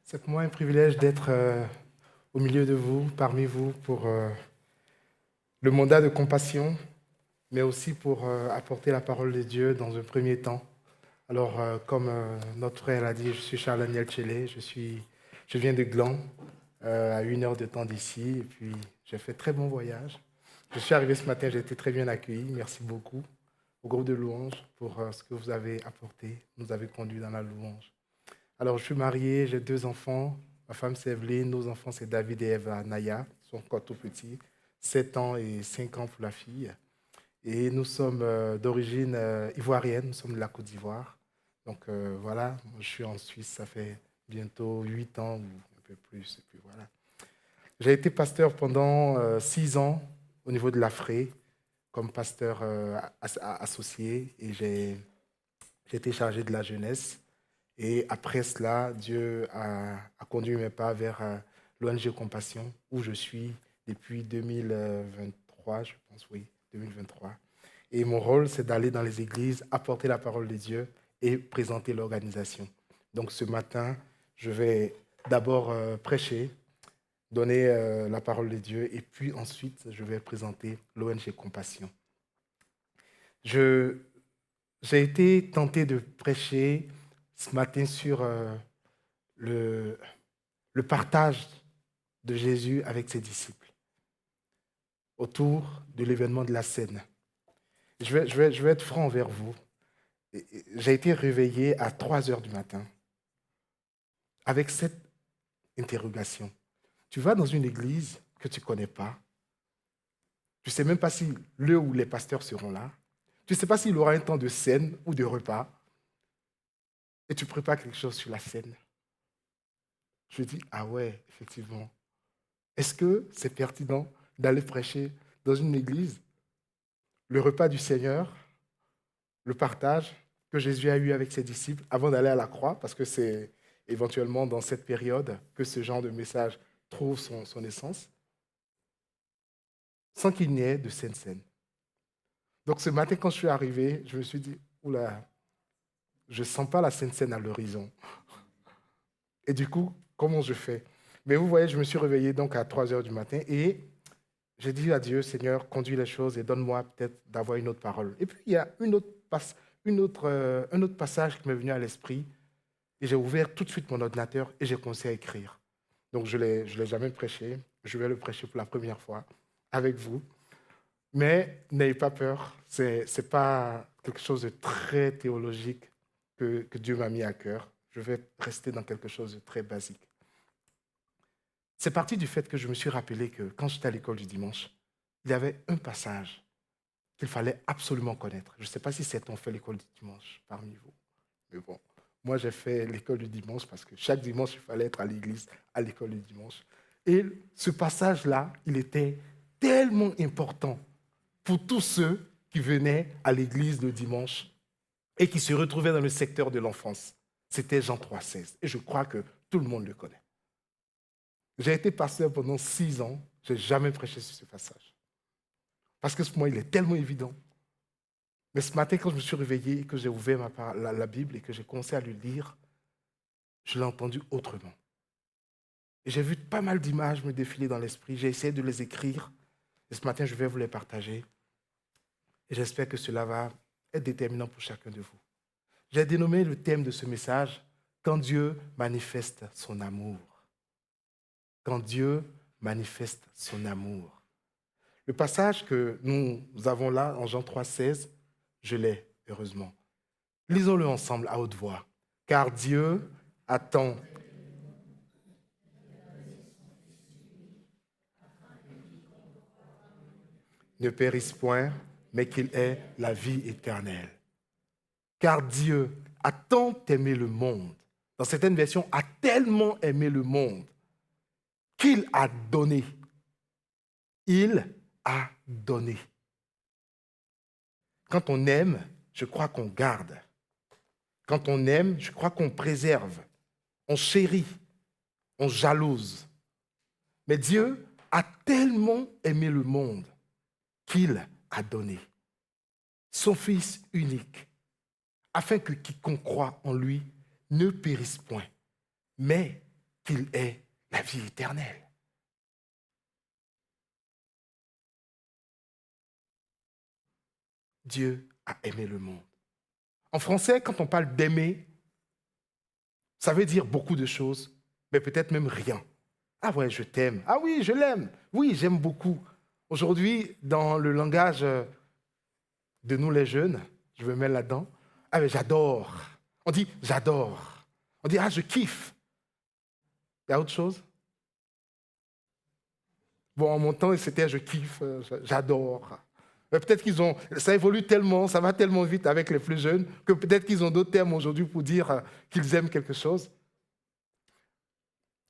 C'est pour moi un privilège d'être au milieu de vous, parmi vous, pour le mandat de compassion, mais aussi pour apporter la parole de Dieu dans un premier temps. Alors, comme notre frère l'a dit, je suis Charles-Daniel Tchélé, je viens de Gland, à 1 heure de temps d'ici, et puis j'ai fait très bon voyage. Je suis arrivé ce matin, j'ai été très bien accueilli, merci beaucoup au groupe de louanges pour ce que vous avez apporté, nous avez conduits dans la louange. Alors, je suis marié, j'ai 2 enfants. Ma femme, c'est Evelyne. Nos enfants, c'est David et Eva Naya. Ils sont encore tout petits. 7 ans et 5 ans pour la fille. Et nous sommes d'origine ivoirienne. Nous sommes de la Côte d'Ivoire. Donc, voilà, moi, je suis en Suisse. Ça fait bientôt 8 ans ou un peu plus. Et puis, voilà. J'ai été pasteur pendant 6 ans au niveau de l'Afrique, comme pasteur associé. Et j'ai été chargé de la jeunesse. Et après cela, Dieu a conduit mes pas vers l'ONG Compassion, où je suis depuis 2023, je pense, oui, 2023. Et mon rôle, c'est d'aller dans les églises, apporter la parole de Dieu et présenter l'organisation. Donc ce matin, je vais d'abord prêcher, donner la parole de Dieu, et puis ensuite, je vais présenter l'ONG Compassion. J'ai été tenté de prêcher ce matin sur le, le partage de Jésus avec ses disciples autour de l'événement de la scène. Je vais être franc envers vous. J'ai été réveillé à 3 heures du matin avec cette interrogation. Tu vas dans une église que tu ne connais pas. Tu ne sais même pas si le ou les pasteurs seront là. Tu ne sais pas s'il y aura un temps de scène ou de repas. Et tu prépares quelque chose sur la scène. Je dis, ah ouais, effectivement. Est-ce que c'est pertinent d'aller prêcher dans une église le repas du Seigneur, le partage que Jésus a eu avec ses disciples avant d'aller à la croix, parce que c'est éventuellement dans cette période que ce genre de message trouve son essence, sans qu'il n'y ait de scène. Donc ce matin, quand je suis arrivé, je me suis dit, oula, je ne sens pas la scène à l'horizon. Et du coup, comment je fais? Mais vous voyez, je me suis réveillé donc à 3 heures du matin et j'ai dit à Dieu, Seigneur, conduis les choses et donne-moi peut-être d'avoir une autre parole. Et puis, il y a un autre passage qui m'est venu à l'esprit et j'ai ouvert tout de suite mon ordinateur et j'ai commencé à écrire. Donc, je l'ai jamais prêché. Je vais le prêcher pour la première fois avec vous. Mais n'ayez pas peur. C'est pas quelque chose de très théologique que Dieu m'a mis à cœur. Je vais rester dans quelque chose de très basique. C'est parti du fait que je me suis rappelé que quand j'étais à l'école du dimanche, il y avait un passage qu'il fallait absolument connaître. Je ne sais pas si certains ont fait l'école du dimanche parmi vous. Mais bon, moi j'ai fait l'école du dimanche parce que chaque dimanche, il fallait être à l'église, à l'école du dimanche. Et ce passage-là, il était tellement important pour tous ceux qui venaient à l'église le dimanche et qui se retrouvaient dans le secteur de l'enfance. C'était Jean 3,16. Et je crois que tout le monde le connaît. J'ai été pasteur pendant 6 ans. Je n'ai jamais prêché sur ce passage. Parce que pour moi, il est tellement évident. Mais ce matin, quand je me suis réveillé et que j'ai ouvert la Bible et que j'ai commencé à le lire, je l'ai entendu autrement. Et j'ai vu pas mal d'images me défiler dans l'esprit. J'ai essayé de les écrire. Et ce matin, je vais vous les partager. Et j'espère que cela va être déterminant pour chacun de vous. J'ai dénommé le thème de ce message « Quand Dieu manifeste son amour ». Quand Dieu manifeste son amour. Le passage que nous avons là en Jean 3,16, je l'ai, heureusement. Lisons-le ensemble à haute voix. Car Dieu attend. Ne périsse point, mais qu'il ait la vie éternelle. Car Dieu a tant aimé le monde, dans certaines versions, a tellement aimé le monde, qu'il a donné. Il a donné. Quand on aime, je crois qu'on garde. Quand on aime, je crois qu'on préserve, on chérit, on jalouse. Mais Dieu a tellement aimé le monde qu'il a donné son Fils unique, afin que quiconque croit en lui ne périsse point, mais qu'il est la vie éternelle. Dieu a aimé le monde. En français, quand on parle d'aimer, ça veut dire beaucoup de choses, mais peut-être même rien. Ah ouais, je t'aime. Ah oui, je l'aime. Oui, j'aime beaucoup. Aujourd'hui, dans le langage de nous les jeunes, je me mets là-dedans, ah mais j'adore. On dit j'adore. On dit ah je kiffe. Il y a autre chose? Bon, en mon temps, c'était je kiffe, j'adore. Mais peut-être qu'ils ont, ça évolue tellement, ça va tellement vite avec les plus jeunes, que peut-être qu'ils ont d'autres termes aujourd'hui pour dire qu'ils aiment quelque chose.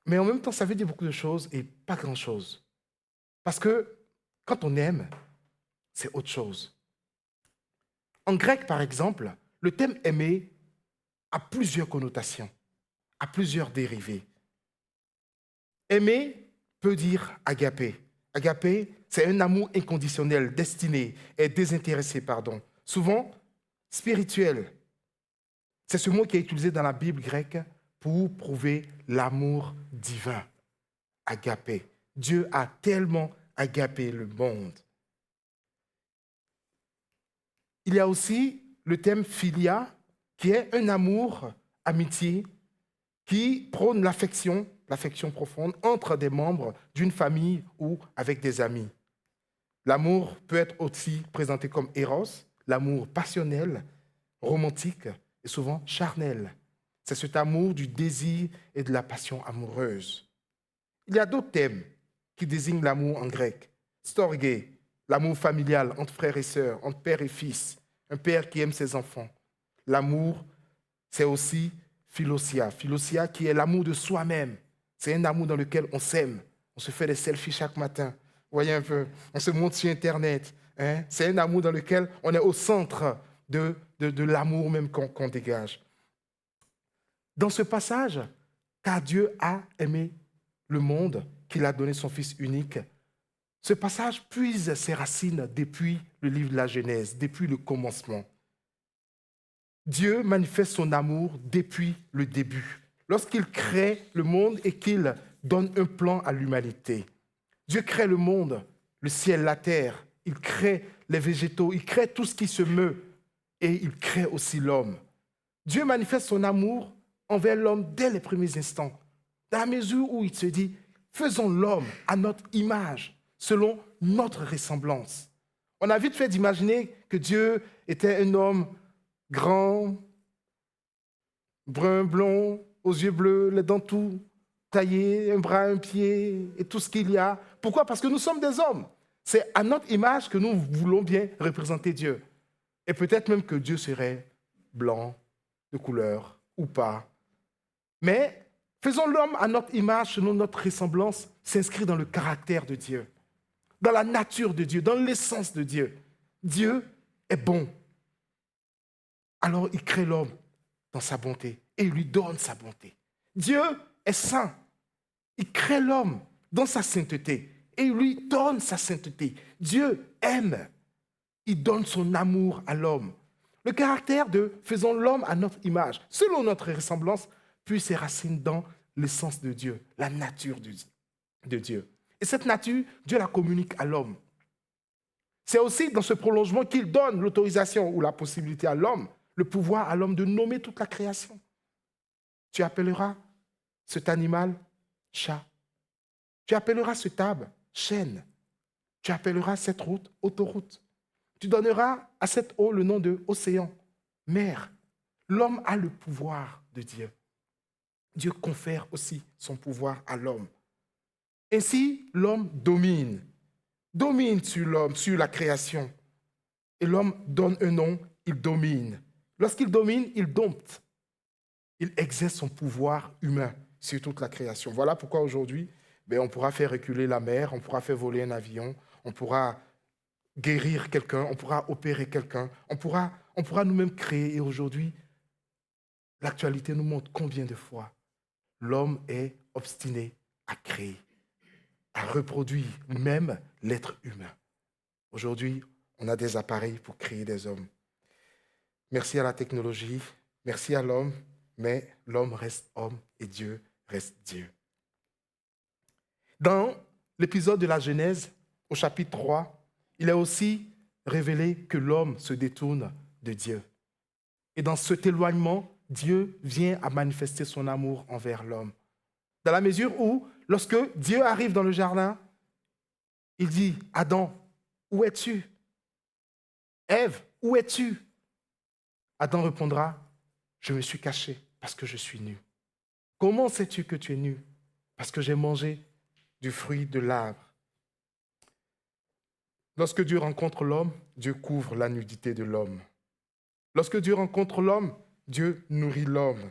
Mais en même temps, ça veut dire beaucoup de choses et pas grand-chose. Parce que quand on aime, c'est autre chose. En grec, par exemple, le terme aimer a plusieurs connotations, a plusieurs dérivés. Aimer peut dire agapé. Agapé, c'est un amour inconditionnel, destiné et désintéressé, souvent spirituel. C'est ce mot qui est utilisé dans la Bible grecque pour prouver l'amour divin. Agapé. Dieu a tellement agapé le monde. Il y a aussi le thème philia, qui est un amour, amitié, qui prône l'affection profonde entre des membres d'une famille ou avec des amis. L'amour peut être aussi présenté comme éros, l'amour passionnel, romantique et souvent charnel. C'est cet amour du désir et de la passion amoureuse. Il y a d'autres thèmes qui désignent l'amour en grec. Storgé, l'amour familial entre frères et sœurs, entre père et fils, un père qui aime ses enfants. L'amour, c'est aussi philosia. Philosia qui est l'amour de soi-même. C'est un amour dans lequel on s'aime. On se fait des selfies chaque matin. Vous voyez un peu, on se montre sur Internet. Hein? C'est un amour dans lequel on est au centre de l'amour même qu'on dégage. Dans ce passage, car Dieu a aimé le monde, qu'il a donné son Fils unique, ce passage puise ses racines depuis le livre de la Genèse, depuis le commencement. Dieu manifeste son amour depuis le début, lorsqu'il crée le monde et qu'il donne un plan à l'humanité. Dieu crée le monde, le ciel, la terre, il crée les végétaux, il crée tout ce qui se meut et il crée aussi l'homme. Dieu manifeste son amour envers l'homme dès les premiers instants, dans la mesure où il se dit « faisons l'homme à notre image, selon notre ressemblance ». On a vite fait d'imaginer que Dieu était un homme grand, brun, blond, aux yeux bleus, les dents tout taillées, un bras, un pied et tout ce qu'il y a. Pourquoi? Parce que nous sommes des hommes. C'est à notre image que nous voulons bien représenter Dieu. Et peut-être même que Dieu serait blanc, de couleur ou pas. Mais faisons l'homme à notre image, selon notre ressemblance, s'inscrit dans le caractère de Dieu, dans la nature de Dieu, dans l'essence de Dieu. Dieu est bon. Alors il crée l'homme dans sa bonté et il lui donne sa bonté. Dieu est saint. Il crée l'homme dans sa sainteté et il lui donne sa sainteté. Dieu aime. Il donne son amour à l'homme. Le caractère de faisons l'homme à notre image, selon notre ressemblance, puis ses racines dans l'essence de Dieu, la nature de Dieu. Et cette nature, Dieu la communique à l'homme. C'est aussi dans ce prolongement qu'il donne l'autorisation ou la possibilité à l'homme, le pouvoir à l'homme de nommer toute la création. Tu appelleras cet animal chat. Tu appelleras cet arbre chêne. Tu appelleras cette route autoroute. Tu donneras à cette eau le nom de océan, mer. L'homme a le pouvoir de Dieu. Dieu confère aussi son pouvoir à l'homme. Ainsi, l'homme domine sur l'homme, sur la création. Et l'homme donne un nom, il domine. Lorsqu'il domine, il dompte. Il exerce son pouvoir humain sur toute la création. Voilà pourquoi aujourd'hui, on pourra faire reculer la mer, on pourra faire voler un avion, on pourra guérir quelqu'un, on pourra opérer quelqu'un, on pourra nous-mêmes créer. Et aujourd'hui, l'actualité nous montre combien de fois l'homme est obstiné à créer, à reproduire même l'être humain. Aujourd'hui, on a des appareils pour créer des hommes. Merci à la technologie, merci à l'homme, mais l'homme reste homme et Dieu reste Dieu. Dans l'épisode de la Genèse, au chapitre 3, il est aussi révélé que l'homme se détourne de Dieu. Et dans cet éloignement, Dieu vient à manifester son amour envers l'homme. Dans la mesure où, lorsque Dieu arrive dans le jardin, il dit, Adam, où es-tu? Ève, où es-tu? Adam répondra, je me suis caché parce que je suis nu. Comment sais-tu que tu es nu? Parce que j'ai mangé du fruit de l'arbre. Lorsque Dieu rencontre l'homme, Dieu couvre la nudité de l'homme. Lorsque Dieu rencontre l'homme, Dieu nourrit l'homme.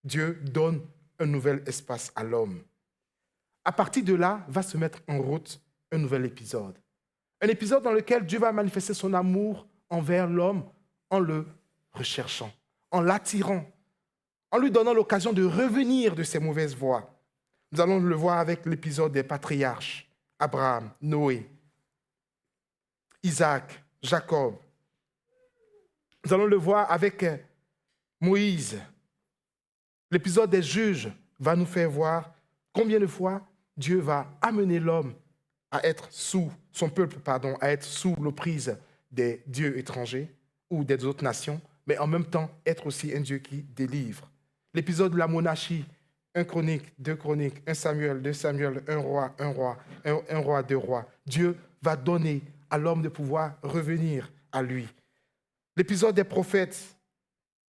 Dieu donne un nouvel espace à l'homme. À partir de là, va se mettre en route un nouvel épisode. Un épisode dans lequel Dieu va manifester son amour envers l'homme en le recherchant, en l'attirant, en lui donnant l'occasion de revenir de ses mauvaises voies. Nous allons le voir avec l'épisode des patriarches, Abraham, Noé, Isaac, Jacob. Nous allons le voir avec Moïse. L'épisode des juges va nous faire voir combien de fois Dieu va amener l'homme à être sous, son peuple, à être sous l'emprise des dieux étrangers ou des autres nations, mais en même temps être aussi un Dieu qui délivre. L'épisode de la monarchie, 1 Chronique, 2 Chroniques, 1 Samuel, 2 Samuel, 1 roi, 1 roi, 1 roi, 2 rois. Dieu va donner à l'homme de pouvoir revenir à lui. L'épisode des prophètes,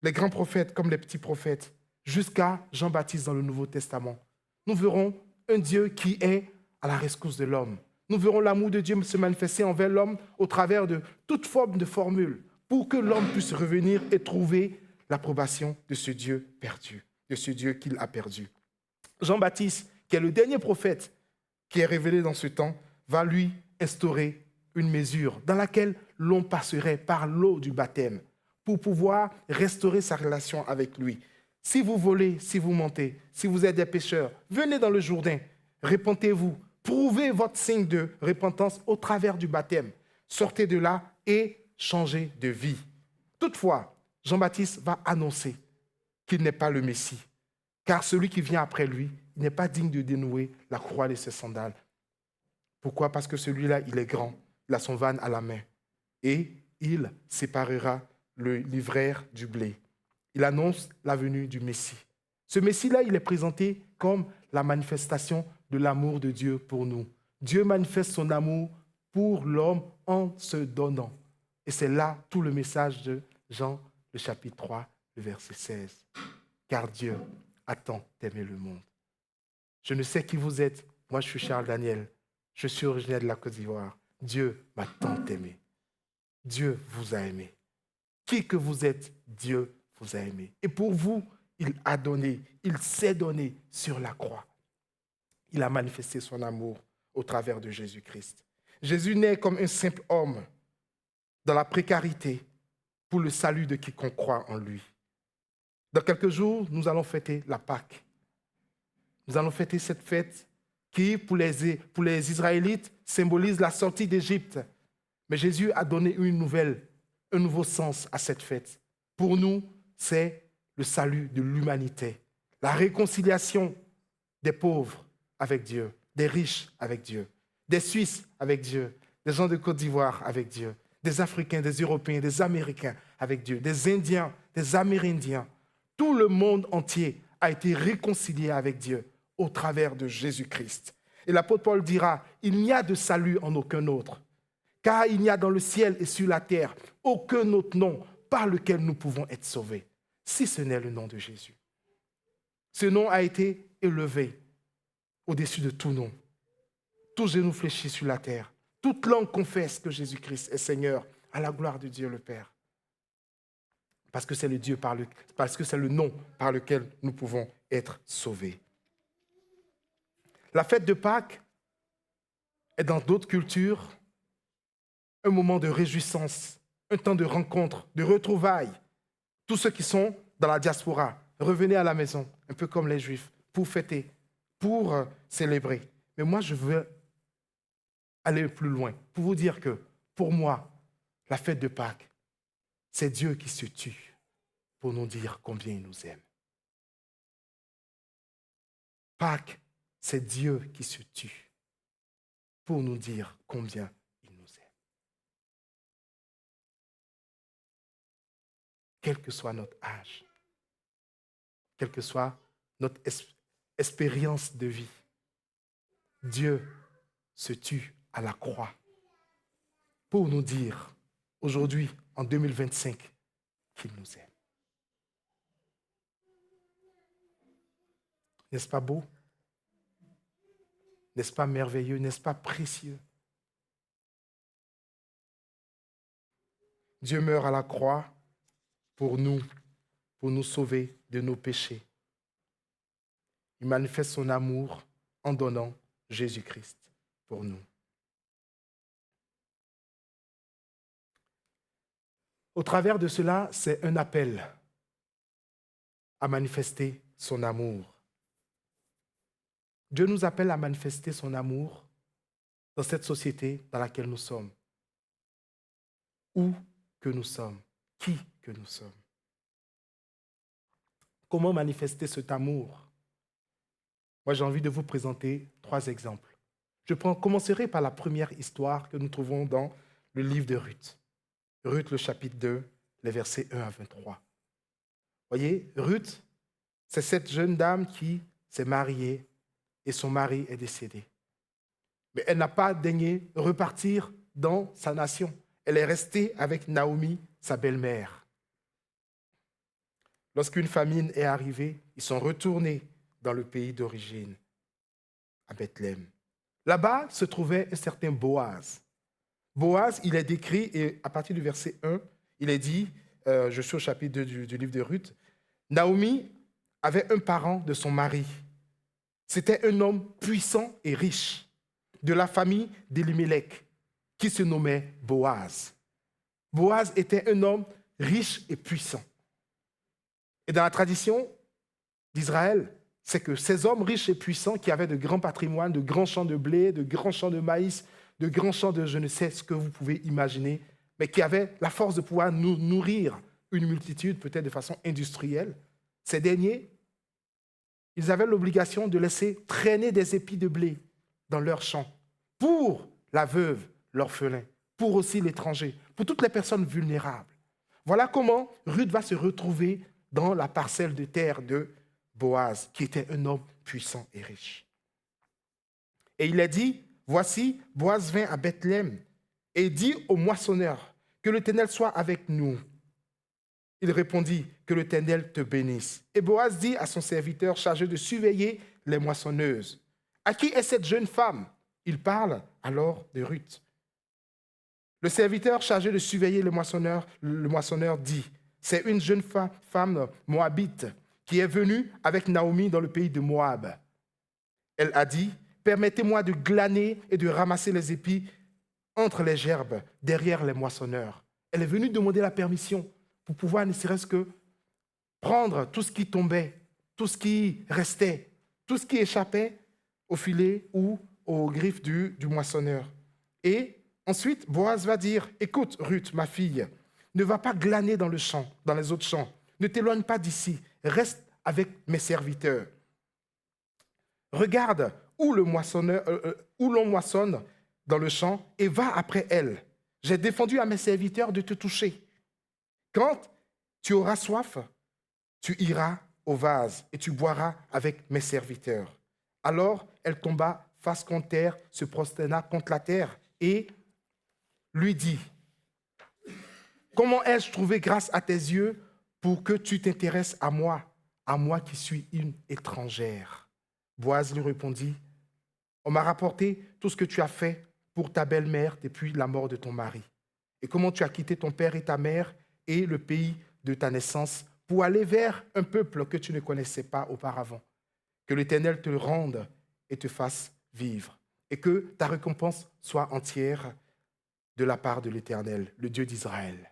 les grands prophètes comme les petits prophètes, jusqu'à Jean-Baptiste dans le Nouveau Testament. Nous verrons un Dieu qui est à la rescousse de l'homme. Nous verrons l'amour de Dieu se manifester envers l'homme au travers de toute forme de formule pour que l'homme puisse revenir et trouver l'approbation de ce Dieu perdu, de ce Dieu qu'il a perdu. Jean-Baptiste, qui est le dernier prophète qui est révélé dans ce temps, va lui instaurer une mesure dans laquelle l'on passerait par l'eau du baptême pour pouvoir restaurer sa relation avec lui. Si vous volez, si vous mentez, si vous êtes des pécheurs, venez dans le Jourdain, repentez-vous, prouvez votre signe de repentance au travers du baptême. Sortez de là et changez de vie. Toutefois, Jean-Baptiste va annoncer qu'il n'est pas le Messie, car celui qui vient après lui n'est pas digne de dénouer la croix de ses sandales. Pourquoi? Parce que celui-là, il est grand, il a son van à la main et il séparera le livraire du blé. Il annonce la venue du Messie. Ce Messie-là, il est présenté comme la manifestation de l'amour de Dieu pour nous. Dieu manifeste son amour pour l'homme en se donnant. Et c'est là tout le message de Jean, le chapitre 3, le verset 16. Car Dieu a tant aimé le monde. Je ne sais qui vous êtes. Moi, je suis Charles Daniel. Je suis originaire de la Côte d'Ivoire. Dieu m'a tant aimé. Dieu vous a aimé. Qui que vous êtes, Dieu vous a aimé. Et pour vous, il a donné, il s'est donné sur la croix. Il a manifesté son amour au travers de Jésus-Christ. Jésus naît comme un simple homme dans la précarité pour le salut de quiconque croit en lui. Dans quelques jours, nous allons fêter la Pâque. Nous allons fêter cette fête qui, pour les Israélites, symbolise la sortie d'Égypte. Mais Jésus a donné un nouveau sens à cette fête. Pour nous, c'est le salut de l'humanité, la réconciliation des pauvres avec Dieu, des riches avec Dieu, des Suisses avec Dieu, des gens de Côte d'Ivoire avec Dieu, des Africains, des Européens, des Américains avec Dieu, des Indiens, des Amérindiens. Tout le monde entier a été réconcilié avec Dieu au travers de Jésus-Christ. Et l'apôtre Paul dira, il n'y a de salut en aucun autre, car il n'y a dans le ciel et sur la terre aucun autre nom par lequel nous pouvons être sauvés, si ce n'est le nom de Jésus. Ce nom a été élevé au-dessus de tout nom. Tout genou fléchit sur la terre. Toute langue confesse que Jésus-Christ est Seigneur à la gloire de Dieu le Père. Parce que c'est le nom par lequel nous pouvons être sauvés. La fête de Pâques est dans d'autres cultures un moment de réjouissance, un temps de rencontre, de retrouvailles. Tous ceux qui sont dans la diaspora, revenez à la maison, un peu comme les Juifs, pour fêter, pour célébrer. Mais moi, je veux aller plus loin pour vous dire que, pour moi, la fête de Pâques, c'est Dieu qui se tue pour nous dire combien il nous aime. Pâques, c'est Dieu qui se tue pour nous dire combien il nous aime. Quel que soit notre âge, quelle que soit notre expérience de vie, Dieu se tue à la croix pour nous dire aujourd'hui, en 2025, qu'il nous aime. N'est-ce pas beau? N'est-ce pas merveilleux? N'est-ce pas précieux? Dieu meurt à la croix pour nous sauver de nos péchés. Il manifeste son amour en donnant Jésus-Christ pour nous. Au travers de cela, c'est un appel à manifester son amour. Dieu nous appelle à manifester son amour dans cette société dans laquelle nous sommes. Où que nous sommes, qui que nous sommes. Comment manifester cet amour? Moi, j'ai envie de vous présenter 3 exemples. Je commencerai par la première histoire que nous trouvons dans le livre de Ruth. Ruth, le chapitre 2, les versets 1 à 23. Voyez, Ruth, c'est cette jeune dame qui s'est mariée et son mari est décédé. Mais elle n'a pas daigné repartir dans sa nation. Elle est restée avec Naomi, sa belle-mère. Lorsqu'une famine est arrivée, ils sont retournés dans le pays d'origine, à Bethléem. Là-bas se trouvait un certain Boaz. Boaz, il est décrit, et à partir du verset 1, il est dit, je suis au chapitre 2 du livre de Ruth, Naomi avait un parent de son mari. C'était un homme puissant et riche, de la famille d'Elimelech, qui se nommait Boaz. Boaz était un homme riche et puissant. Et dans la tradition d'Israël, c'est que ces hommes riches et puissants qui avaient de grands patrimoines, de grands champs de blé, de grands champs de maïs, de grands champs de je ne sais ce que vous pouvez imaginer, mais qui avaient la force de pouvoir nourrir une multitude, peut-être de façon industrielle, ces derniers, ils avaient l'obligation de laisser traîner des épis de blé dans leurs champs pour la veuve, l'orphelin, pour aussi l'étranger, pour toutes les personnes vulnérables. Voilà comment Ruth va se retrouver dans la parcelle de terre de Boaz, qui était un homme puissant et riche. Et il a dit, voici, Boaz vint à Bethléem et dit au moissonneur, que l'Éternel soit avec nous. Il répondit, que l'Éternel te bénisse. Et Boaz dit à son serviteur chargé de surveiller les moissonneuses, à qui est cette jeune femme? Il parle alors de Ruth. Le serviteur chargé de surveiller le moissonneur dit, c'est une jeune femme moabite qui est venue avec Naomi dans le pays de Moab. Elle a dit, permettez-moi de glaner et de ramasser les épis entre les gerbes, derrière les moissonneurs. Elle est venue demander la permission pour pouvoir ne serait-ce que prendre tout ce qui tombait, tout ce qui restait, tout ce qui échappait au filet ou aux griffes du moissonneur. Et ensuite, Boaz va dire, écoute Ruth, ma fille, ne va pas glaner dans le champ, dans les autres champs. Ne t'éloigne pas d'ici, reste avec mes serviteurs. Regarde où l'on moissonne dans le champ et va après elle. J'ai défendu à mes serviteurs de te toucher. Quand tu auras soif, tu iras au vase et tu boiras avec mes serviteurs. Alors elle tomba face contre terre, se prosterna contre la terre et lui dit, comment ai-je trouvé grâce à tes yeux pour que tu t'intéresses à moi qui suis une étrangère? Boaz lui répondit, on m'a rapporté tout ce que tu as fait pour ta belle-mère depuis la mort de ton mari, et comment tu as quitté ton père et ta mère et le pays de ta naissance pour aller vers un peuple que tu ne connaissais pas auparavant. Que l'Éternel te rende et te fasse vivre, et que ta récompense soit entière de la part de l'Éternel, le Dieu d'Israël.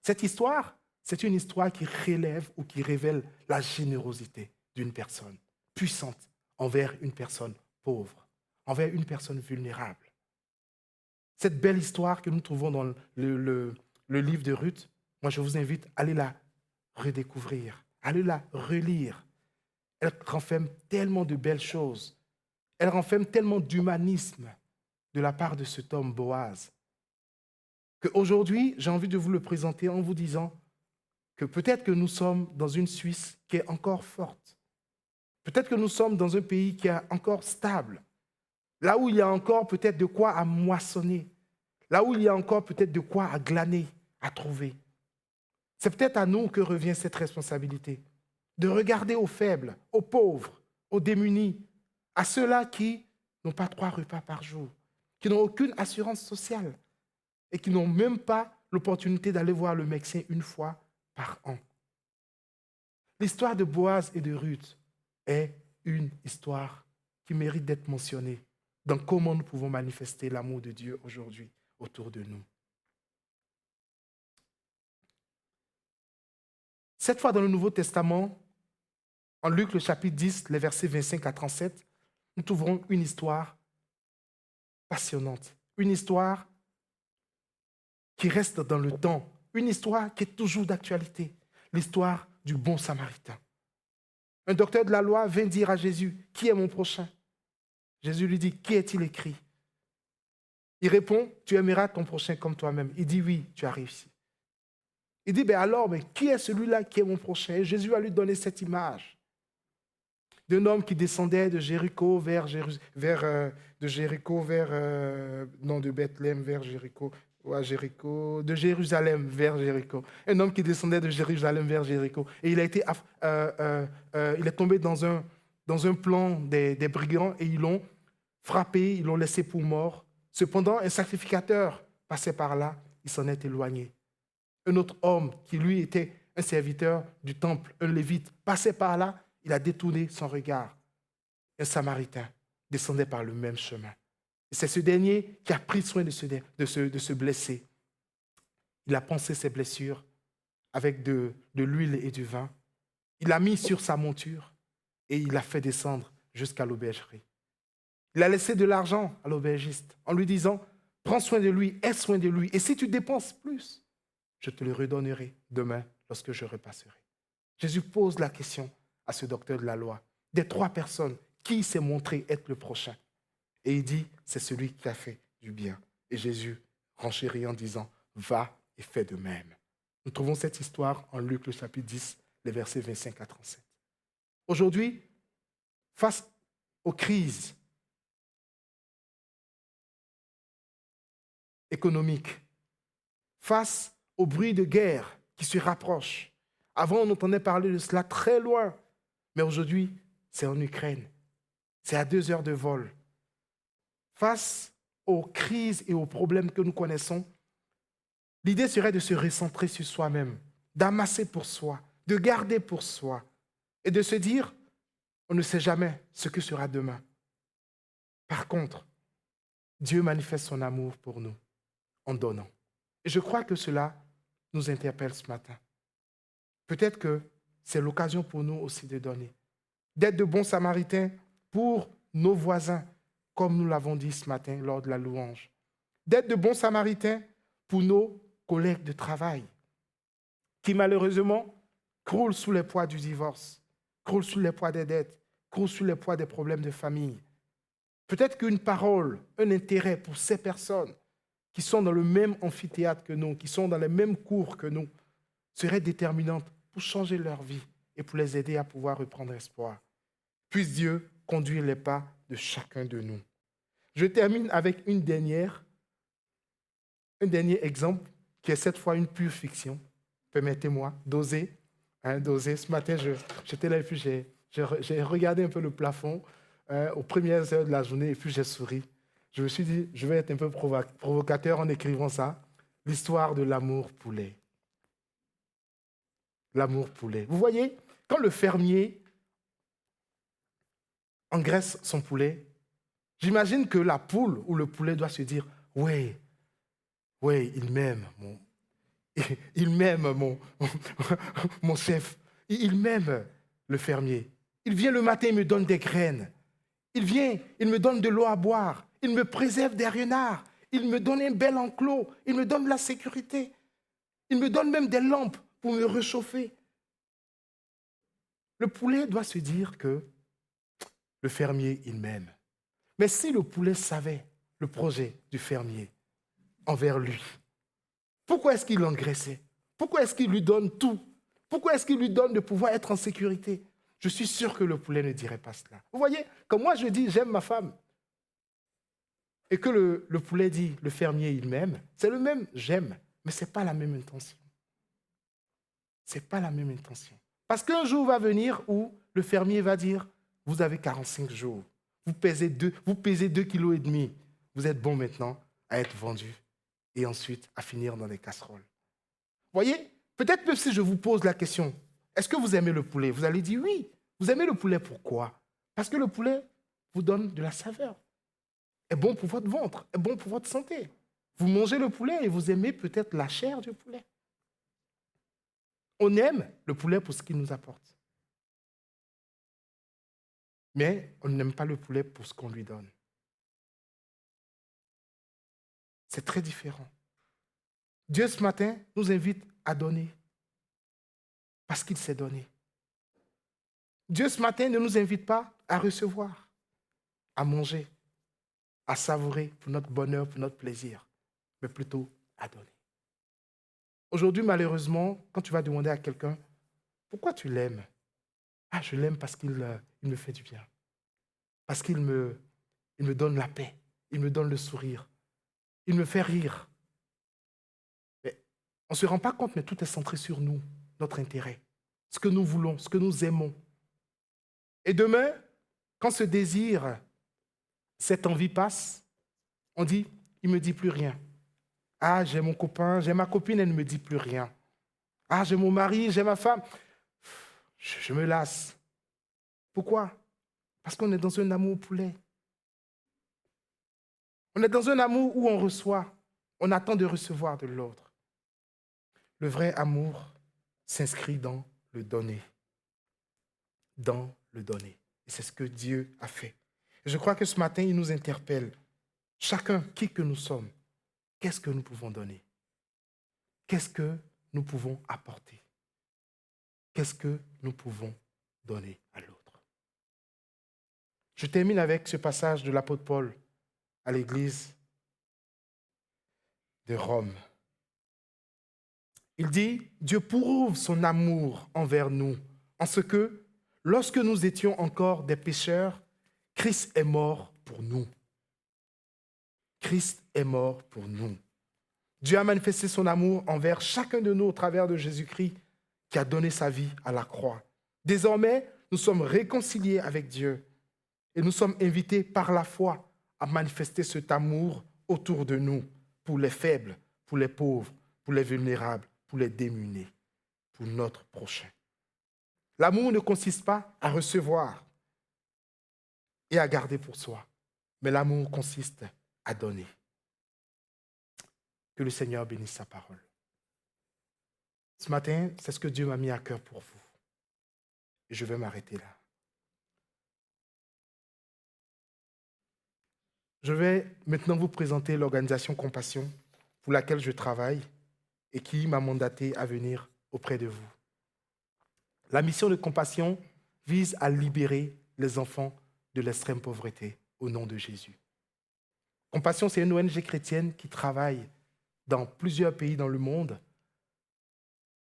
Cette histoire, c'est une histoire qui relève ou qui révèle la générosité d'une personne puissante envers une personne pauvre, envers une personne vulnérable. Cette belle histoire que nous trouvons dans le livre de Ruth, moi je vous invite à aller la redécouvrir, à aller la relire. Elle renferme tellement de belles choses. Elle renferme tellement d'humanisme. de la part de cet homme Boaz, qu'aujourd'hui, j'ai envie de vous le présenter en vous disant que peut-être que nous sommes dans une Suisse qui est encore forte. Peut-être que nous sommes dans un pays qui est encore stable. Là où il y a encore peut-être de quoi à moissonner. Là où il y a encore peut-être de quoi à glaner, à trouver. C'est peut-être à nous que revient cette responsabilité. De regarder aux faibles, aux pauvres, aux démunis, à ceux-là qui n'ont pas 3 repas par jour, qui n'ont aucune assurance sociale et qui n'ont même pas l'opportunité d'aller voir le médecin une fois par an. L'histoire de Boaz et de Ruth est une histoire qui mérite d'être mentionnée dans comment nous pouvons manifester l'amour de Dieu aujourd'hui autour de nous. Cette fois dans le Nouveau Testament, en Luc le chapitre 10, les versets 25 à 37, nous trouverons une histoire passionnante, une histoire qui reste dans le temps, une histoire qui est toujours d'actualité, l'histoire du bon Samaritain. Un docteur de la loi vient dire à Jésus, « Qui est mon prochain ?» Jésus lui dit, « Qui est-il écrit ?» Il répond, « Tu aimeras ton prochain comme toi-même. » Il dit, « Oui, tu as réussi. » Il dit, « Alors, qui est celui-là qui est mon prochain ?» Et Jésus va lui donner cette image d'un homme qui descendait de Jéricho de Bethléem vers Jéricho, de Jérusalem vers Jéricho. Un homme qui descendait de Jérusalem vers Jéricho. Et il est tombé dans un plan des brigands et ils l'ont frappé, ils l'ont laissé pour mort. Cependant, un sacrificateur passait par là, il s'en est éloigné. Un autre homme qui, lui, était un serviteur du temple, un lévite, passait par là, il a détourné son regard. Un Samaritain descendait par le même chemin. Et c'est ce dernier qui a pris soin de se blesser. Il a pansé ses blessures avec de l'huile et du vin. Il l'a mis sur sa monture et il l'a fait descendre jusqu'à l'aubergerie. Il a laissé de l'argent à l'aubergiste en lui disant « Prends soin de lui, aie soin de lui. Et si tu dépenses plus, je te le redonnerai demain lorsque je repasserai. » Jésus pose la question à ce docteur de la loi. Des 3 personnes, qui s'est montré être le prochain? Et il dit, c'est celui qui a fait du bien. Et Jésus renchérit en disant, va et fais de même. Nous trouvons cette histoire en Luc, le chapitre 10, les versets 25 à 37. Aujourd'hui, face aux crises économiques, face au bruit de guerre qui se rapproche, avant on entendait parler de cela très loin, mais aujourd'hui, c'est en Ukraine. C'est à 2 heures de vol. Face aux crises et aux problèmes que nous connaissons, l'idée serait de se recentrer sur soi-même, d'amasser pour soi, de garder pour soi et de se dire, on ne sait jamais ce que sera demain. Par contre, Dieu manifeste son amour pour nous en donnant. Et je crois que cela nous interpelle ce matin. Peut-être que c'est l'occasion pour nous aussi de donner, d'être de bons Samaritains pour nos voisins, comme nous l'avons dit ce matin lors de la louange. D'être de bons Samaritains pour nos collègues de travail, qui malheureusement croulent sous le poids du divorce, croulent sous le poids des dettes, croulent sous le poids des problèmes de famille. Peut-être qu'une parole, un intérêt pour ces personnes qui sont dans le même amphithéâtre que nous, qui sont dans les mêmes cours que nous, serait déterminante pour changer leur vie et pour les aider à pouvoir reprendre espoir. Puisse Dieu conduire les pas de chacun de nous. Je termine avec un dernier exemple, qui est cette fois une pure fiction. Permettez-moi d'oser. Ce matin, j'étais là et puis j'ai regardé un peu le plafond aux premières heures de la journée et puis j'ai souri. Je me suis dit, je vais être un peu provocateur en écrivant ça. L'histoire de l'amour poulet. L'amour poulet. Vous voyez, quand le fermier engraisse son poulet, j'imagine que la poule ou le poulet doit se dire, ouais, il m'aime, mon chef. Il m'aime, le fermier. Il vient le matin, il me donne des graines. Il vient, il me donne de l'eau à boire. Il me préserve des renards. Il me donne un bel enclos. Il me donne de la sécurité. Il me donne même des lampes pour me réchauffer. Le poulet doit se dire que le fermier, il m'aime. Mais si le poulet savait le projet du fermier envers lui? Pourquoi est-ce qu'il l'engraissait? Pourquoi est-ce qu'il lui donne tout? Pourquoi est-ce qu'il lui donne de pouvoir être en sécurité? Je suis sûr que le poulet ne dirait pas cela. Vous voyez, quand moi je dis j'aime ma femme, et que le poulet dit le fermier il m'aime, c'est le même j'aime, mais ce n'est pas la même intention. Ce n'est pas la même intention. Parce qu'un jour va venir où le fermier va dire vous avez 45 jours, vous pesez 2,5 kg, vous êtes bon maintenant à être vendu et ensuite à finir dans des casseroles. Voyez, peut-être même si je vous pose la question, est-ce que vous aimez le poulet? Vous allez dire oui. Vous aimez le poulet pourquoi? Parce que le poulet vous donne de la saveur. Est bon pour votre ventre, est bon pour votre santé. Vous mangez le poulet et vous aimez peut-être la chair du poulet. On aime le poulet pour ce qu'il nous apporte. Mais on n'aime pas le poulet pour ce qu'on lui donne. C'est très différent. Dieu, ce matin, nous invite à donner parce qu'il s'est donné. Dieu, ce matin, ne nous invite pas à recevoir, à manger, à savourer pour notre bonheur, pour notre plaisir, mais plutôt à donner. Aujourd'hui, malheureusement, quand tu vas demander à quelqu'un « Pourquoi tu l'aimes ?» Ah, je l'aime parce qu'il me fait du bien. Parce qu'il me donne la paix. Il me donne le sourire. Il me fait rire. Mais on ne se rend pas compte, mais tout est centré sur nous, notre intérêt, ce que nous voulons, ce que nous aimons. Et demain, quand ce désir, cette envie passe, on dit « Il ne me dit plus rien. » Ah, j'ai mon copain, j'ai ma copine, elle ne me dit plus rien. Ah, j'ai mon mari, j'ai ma femme. Je me lasse. Pourquoi? Parce qu'on est dans un amour poulet. On est dans un amour où on reçoit. On attend de recevoir de l'autre. Le vrai amour s'inscrit dans le donner. Dans le donner. Et c'est ce que Dieu a fait. Et je crois que ce matin, il nous interpelle. Chacun, qui que nous sommes, qu'est-ce que nous pouvons donner? Qu'est-ce que nous pouvons apporter? Qu'est-ce que nous pouvons donner à l'autre? Je termine avec ce passage de l'apôtre Paul à l'église de Rome. Il dit, Dieu prouve son amour envers nous, en ce que, lorsque nous étions encore des pécheurs, Christ est mort pour nous. Christ est mort pour nous. Dieu a manifesté son amour envers chacun de nous au travers de Jésus-Christ qui a donné sa vie à la croix. Désormais, nous sommes réconciliés avec Dieu et nous sommes invités par la foi à manifester cet amour autour de nous, pour les faibles, pour les pauvres, pour les vulnérables, pour les démunis, pour notre prochain. L'amour ne consiste pas à recevoir et à garder pour soi, mais l'amour consiste à donner. Que le Seigneur bénisse sa parole. Ce matin, c'est ce que Dieu m'a mis à cœur pour vous. Et je vais m'arrêter là. Je vais maintenant vous présenter l'organisation Compassion pour laquelle je travaille et qui m'a mandaté à venir auprès de vous. La mission de Compassion vise à libérer les enfants de l'extrême pauvreté au nom de Jésus. Compassion, c'est une ONG chrétienne qui travaille dans plusieurs pays dans le monde.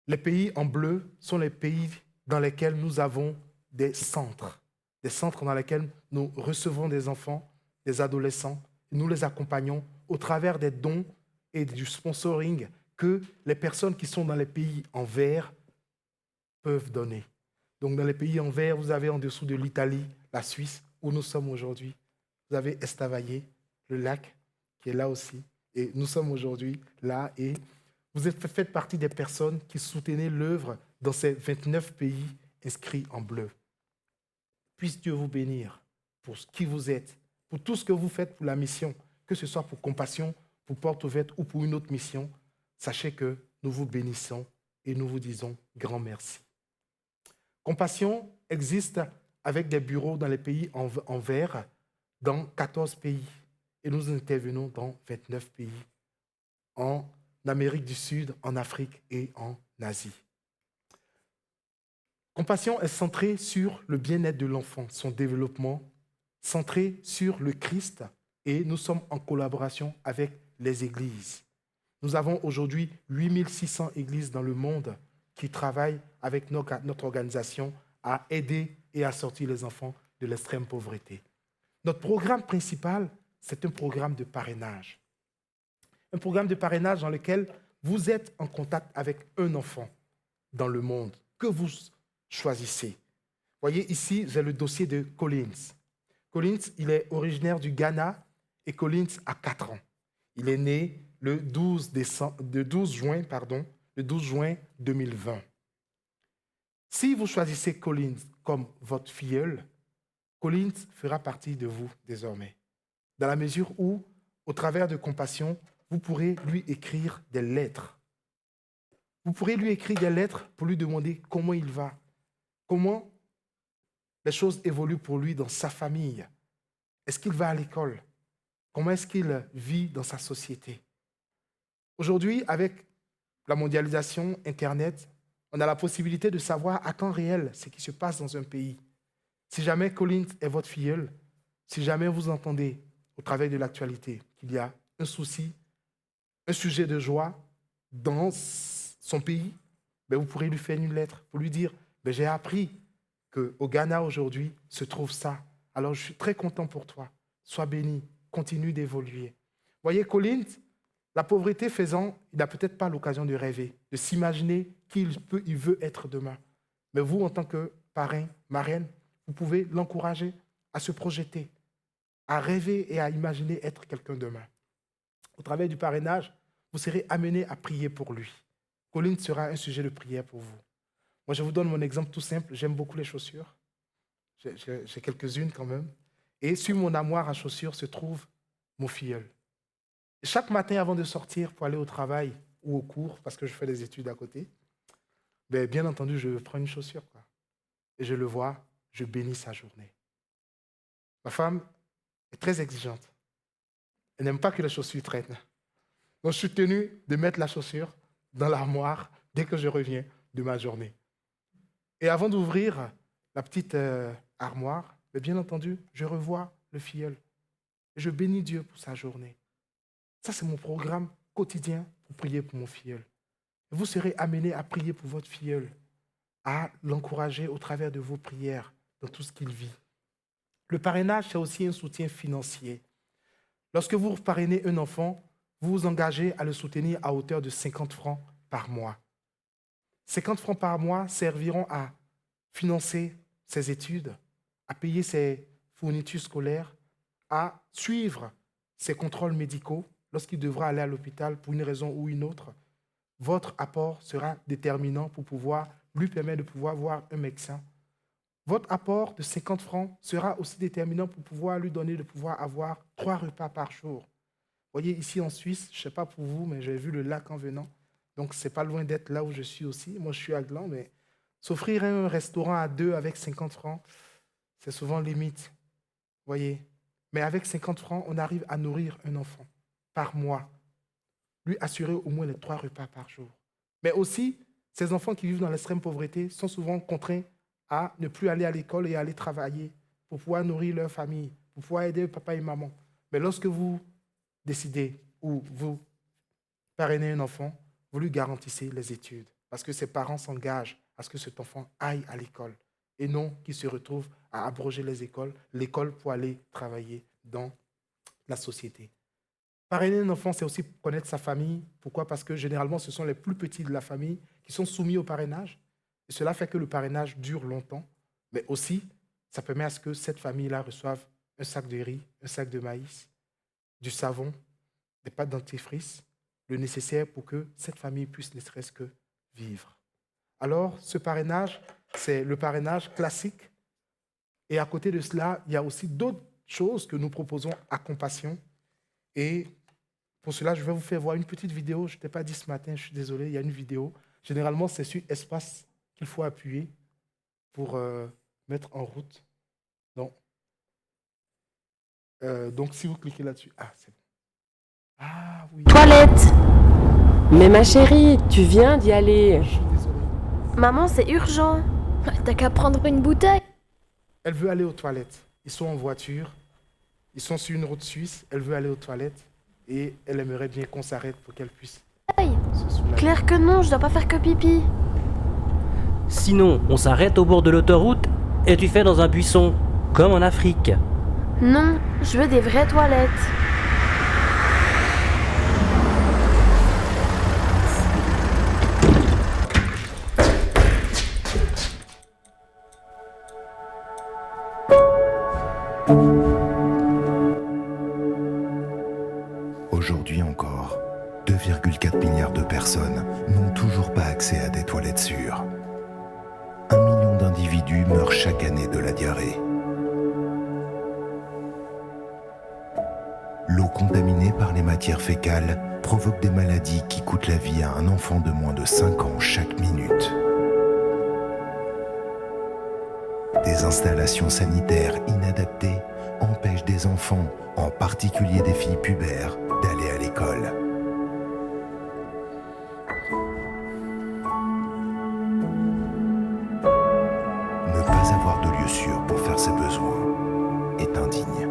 Les pays en bleu sont les pays dans lesquels nous avons des centres dans lesquels nous recevons des enfants, des adolescents, et nous les accompagnons au travers des dons et du sponsoring que les personnes qui sont dans les pays en vert peuvent donner. Donc dans les pays en vert, vous avez en dessous de l'Italie, la Suisse, où nous sommes aujourd'hui. Vous avez Estavayer, le lac, qui est là aussi. Et nous sommes aujourd'hui là et vous faites partie des personnes qui soutenaient l'œuvre dans ces 29 pays inscrits en bleu. Puisse Dieu vous bénir pour qui vous êtes, pour tout ce que vous faites pour la mission, que ce soit pour Compassion, pour Porte Ouverte ou pour une autre mission. Sachez que nous vous bénissons et nous vous disons grand merci. Compassion existe avec des bureaux dans les pays en vert, dans 14 pays. Et nous intervenons dans 29 pays, en Amérique du Sud, en Afrique et en Asie. Compassion est centrée sur le bien-être de l'enfant, son développement, centrée sur le Christ et nous sommes en collaboration avec les églises. Nous avons aujourd'hui 8600 églises dans le monde qui travaillent avec notre organisation à aider et à sortir les enfants de l'extrême pauvreté. Notre programme principal, c'est un programme de parrainage. Un programme de parrainage dans lequel vous êtes en contact avec un enfant dans le monde que vous choisissez. Voyez, ici, j'ai le dossier de Collins. Collins, il est originaire du Ghana et Collins a 4 ans. Il est né le 12 juin 2020. Si vous choisissez Collins comme votre filleul, Collins fera partie de vous désormais, dans la mesure où, au travers de Compassion, vous pourrez lui écrire des lettres. Vous pourrez lui écrire des lettres pour lui demander comment il va, comment les choses évoluent pour lui dans sa famille. Est-ce qu'il va à l'école? Comment est-ce qu'il vit dans sa société? Aujourd'hui, avec la mondialisation, Internet, on a la possibilité de savoir à temps réel ce qui se passe dans un pays. Si jamais Collins est votre filleul, si jamais vous entendez au travers de l'actualité qu'il y a un souci, un sujet de joie dans son pays, vous pourrez lui faire une lettre pour lui dire « J'ai appris qu'au Ghana aujourd'hui se trouve ça. Alors je suis très content pour toi. Sois béni, continue d'évoluer. » Voyez, Collins, la pauvreté faisant, il n'a peut-être pas l'occasion de rêver, de s'imaginer qui il veut être demain. Mais vous, en tant que parrain, marraine, vous pouvez l'encourager à se projeter, à rêver et à imaginer être quelqu'un demain. Au travers du parrainage, vous serez amené à prier pour lui. Collins sera un sujet de prière pour vous. Moi, je vous donne mon exemple tout simple. J'aime beaucoup les chaussures. J'ai quelques-unes quand même. Et sur mon armoire à chaussures se trouve mon filleul. Et chaque matin, avant de sortir pour aller au travail ou au cours, parce que je fais des études à côté, bien entendu, je prends une chaussure. Et je le vois, je bénis sa journée. Ma femme est très exigeante. Elle n'aime pas que les chaussures traînent. Donc, je suis tenu de mettre la chaussure dans l'armoire dès que je reviens de ma journée. Et avant d'ouvrir la petite armoire, bien entendu, je revois le filleul. Et je bénis Dieu pour sa journée. Ça, c'est mon programme quotidien pour prier pour mon filleul. Et vous serez amenés à prier pour votre filleul, à l'encourager au travers de vos prières dans tout ce qu'il vit. Le parrainage, c'est aussi un soutien financier. Lorsque vous parrainez un enfant, vous vous engagez à le soutenir à hauteur de 50 francs par mois. 50 francs par mois serviront à financer ses études, à payer ses fournitures scolaires, à suivre ses contrôles médicaux lorsqu'il devra aller à l'hôpital pour une raison ou une autre. Votre apport sera déterminant pour pouvoir lui permettre de pouvoir voir un médecin. Votre apport de 50 francs sera aussi déterminant pour pouvoir lui donner de pouvoir avoir 3 repas par jour. Vous voyez, ici en Suisse, je ne sais pas pour vous, mais j'ai vu le lac en venant. Donc, ce n'est pas loin d'être là où je suis aussi. Moi, je suis à Gland, mais s'offrir un restaurant à 2 avec 50 francs, c'est souvent limite. Vous voyez. Mais avec 50 francs, on arrive à nourrir un enfant par mois. Lui assurer au moins les 3 repas par jour. Mais aussi, ces enfants qui vivent dans l'extrême pauvreté sont souvent contraints à ne plus aller à l'école et à aller travailler pour pouvoir nourrir leur famille, pour pouvoir aider papa et maman. Mais lorsque vous décidez ou vous parrainez un enfant, vous lui garantissez les études parce que ses parents s'engagent à ce que cet enfant aille à l'école et non qu'il se retrouve à abroger l'école pour aller travailler dans la société. Parrainer un enfant, c'est aussi connaître sa famille. Pourquoi? Parce que généralement, ce sont les plus petits de la famille qui sont soumis au parrainage. Et cela fait que le parrainage dure longtemps. Mais aussi, ça permet à ce que cette famille-là reçoive un sac de riz, un sac de maïs, du savon, des pâtes dentifrice, le nécessaire pour que cette famille puisse ne serait-ce que vivre. Alors, ce parrainage, c'est le parrainage classique. Et à côté de cela, il y a aussi d'autres choses que nous proposons à Compassion. Et pour cela, je vais vous faire voir une petite vidéo. Je ne t'ai pas dit ce matin, je suis désolé, il y a une vidéo. Généralement, c'est sur espace qu'il faut appuyer pour mettre en route. Donc, si vous cliquez là-dessus, c'est bon. Ah oui. Toilette. Mais ma chérie, tu viens d'y aller. Je suis désolé. Maman, c'est urgent. T'as qu'à prendre une bouteille. Elle veut aller aux toilettes. Ils sont en voiture. Ils sont sur une route suisse, elle veut aller aux toilettes et elle aimerait bien qu'on s'arrête pour qu'elle puisse Hey, se soulager. clair que non, je dois pas faire que pipi. Sinon, on s'arrête au bord de l'autoroute et tu fais dans un buisson, comme en Afrique. Non, je veux des vraies toilettes. Aujourd'hui encore, 2,4 milliards de personnes n'ont toujours pas accès à des toilettes sûres. 1 million d'individus meurent chaque année de la diarrhée. L'eau contaminée par les matières fécales provoque des maladies qui coûtent la vie à un enfant de moins de 5 ans chaque minute. Des installations sanitaires inadaptées empêchent des enfants, en particulier des filles pubères, d'aller à l'école. Ne pas avoir de lieu sûr pour faire ses besoins est indigne.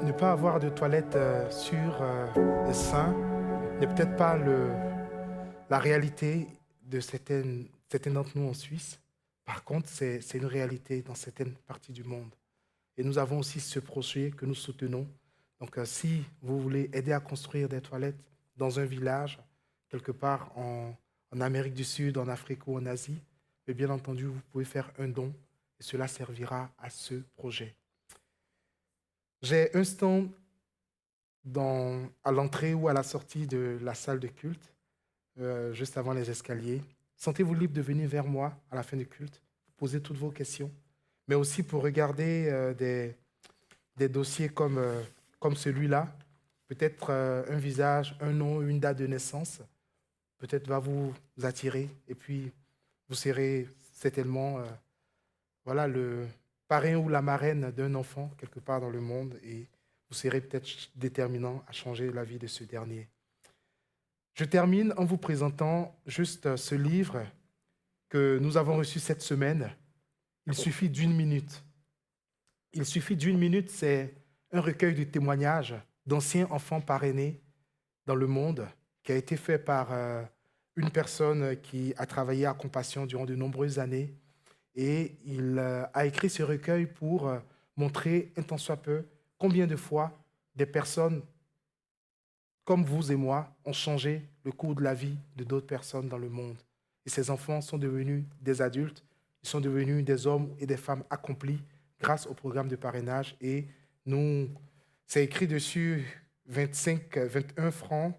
Ne pas avoir de toilette sûre et sain n'est peut-être pas la réalité de certaines d'entre nous en Suisse. Par contre, c'est une réalité dans certaines parties du monde. Et nous avons aussi ce projet que nous soutenons. Donc, si vous voulez aider à construire des toilettes dans un village, quelque part en Amérique du Sud, en Afrique ou en Asie, mais bien entendu, vous pouvez faire un don et cela servira à ce projet. J'ai un stand à l'entrée ou à la sortie de la salle de culte, juste avant les escaliers. Sentez-vous libre de venir vers moi à la fin du culte, poser toutes vos questions, mais aussi pour regarder des dossiers comme celui-là, peut-être un visage, un nom, une date de naissance, peut-être va vous attirer, et puis vous serez certainement le parrain ou la marraine d'un enfant quelque part dans le monde, et vous serez peut-être déterminant à changer la vie de ce dernier. Je termine en vous présentant juste ce livre que nous avons reçu cette semaine. Il suffit d'une minute. Il suffit d'une minute, c'est un recueil de témoignages d'anciens enfants parrainés dans le monde qui a été fait par une personne qui a travaillé à Compassion durant de nombreuses années. Et il a écrit ce recueil pour montrer, un tant soit peu, combien de fois des personnes comme vous et moi ont changé le cours de la vie de d'autres personnes dans le monde. Et ces enfants sont devenus des adultes, ils sont devenus des hommes et des femmes accomplis grâce au programme de parrainage. Et c'est écrit dessus 21 francs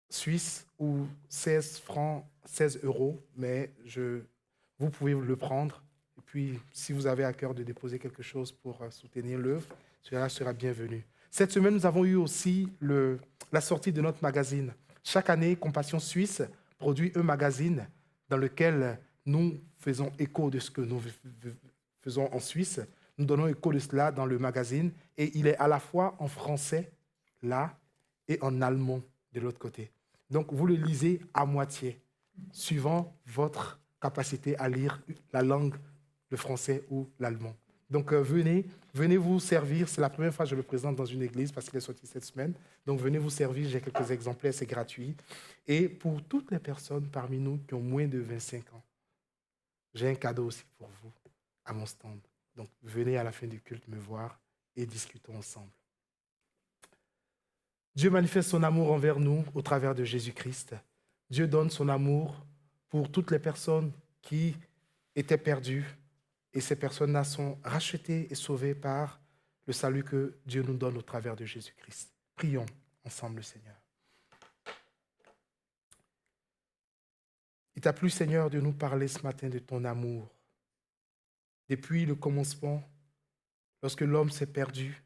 suisses ou 16 francs, 16 euros, mais vous pouvez le prendre. Et puis, si vous avez à cœur de déposer quelque chose pour soutenir l'œuvre, cela sera bienvenu. Cette semaine, nous avons eu aussi la sortie de notre magazine. Chaque année, Compassion Suisse produit un magazine dans lequel nous faisons écho de ce que nous faisons en Suisse. Nous donnons écho de cela dans le magazine et il est à la fois en français, là, et en allemand, de l'autre côté. Donc, vous le lisez à moitié, suivant votre capacité à lire la langue, le français ou l'allemand. Donc, venez vous servir. C'est la première fois que je le présente dans une église parce qu'il est sorti cette semaine. Donc, venez vous servir. J'ai quelques exemplaires, c'est gratuit. Et pour toutes les personnes parmi nous qui ont moins de 25 ans, j'ai un cadeau aussi pour vous à mon stand. Donc, venez à la fin du culte me voir et discutons ensemble. Dieu manifeste son amour envers nous au travers de Jésus-Christ. Dieu donne son amour pour toutes les personnes qui étaient perdues. Et ces personnes-là sont rachetées et sauvées par le salut que Dieu nous donne au travers de Jésus-Christ. Prions ensemble, Seigneur. Il t'a plu, Seigneur, de nous parler ce matin de ton amour. Depuis le commencement, lorsque l'homme s'est perdu,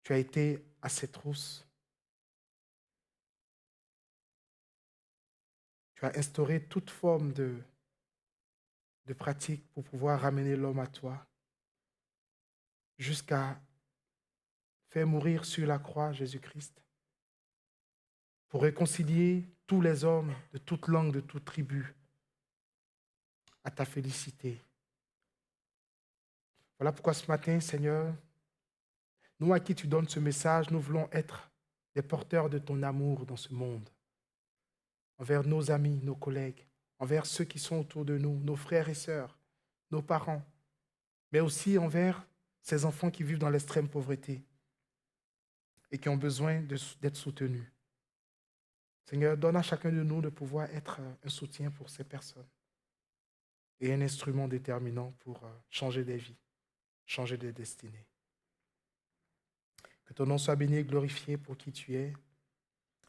tu as été à ses trousses. Tu as instauré toute forme de pratique pour pouvoir ramener l'homme à toi, jusqu'à faire mourir sur la croix Jésus-Christ, pour réconcilier tous les hommes de toute langue, de toute tribu, à ta félicité. Voilà pourquoi ce matin, Seigneur, nous à qui tu donnes ce message, nous voulons être des porteurs de ton amour dans ce monde, envers nos amis, nos collègues, envers ceux qui sont autour de nous, nos frères et sœurs, nos parents, mais aussi envers ces enfants qui vivent dans l'extrême pauvreté et qui ont besoin d'être soutenus. Seigneur, donne à chacun de nous de pouvoir être un soutien pour ces personnes et un instrument déterminant pour changer des vies, changer des destinées. Que ton nom soit béni et glorifié pour qui tu es.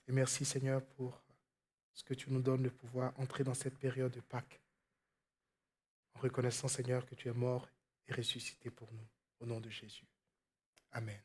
Et merci, Seigneur, pour ce que tu nous donnes de pouvoir entrer dans cette période de Pâques, en reconnaissant, Seigneur, que tu es mort et ressuscité pour nous, au nom de Jésus. Amen.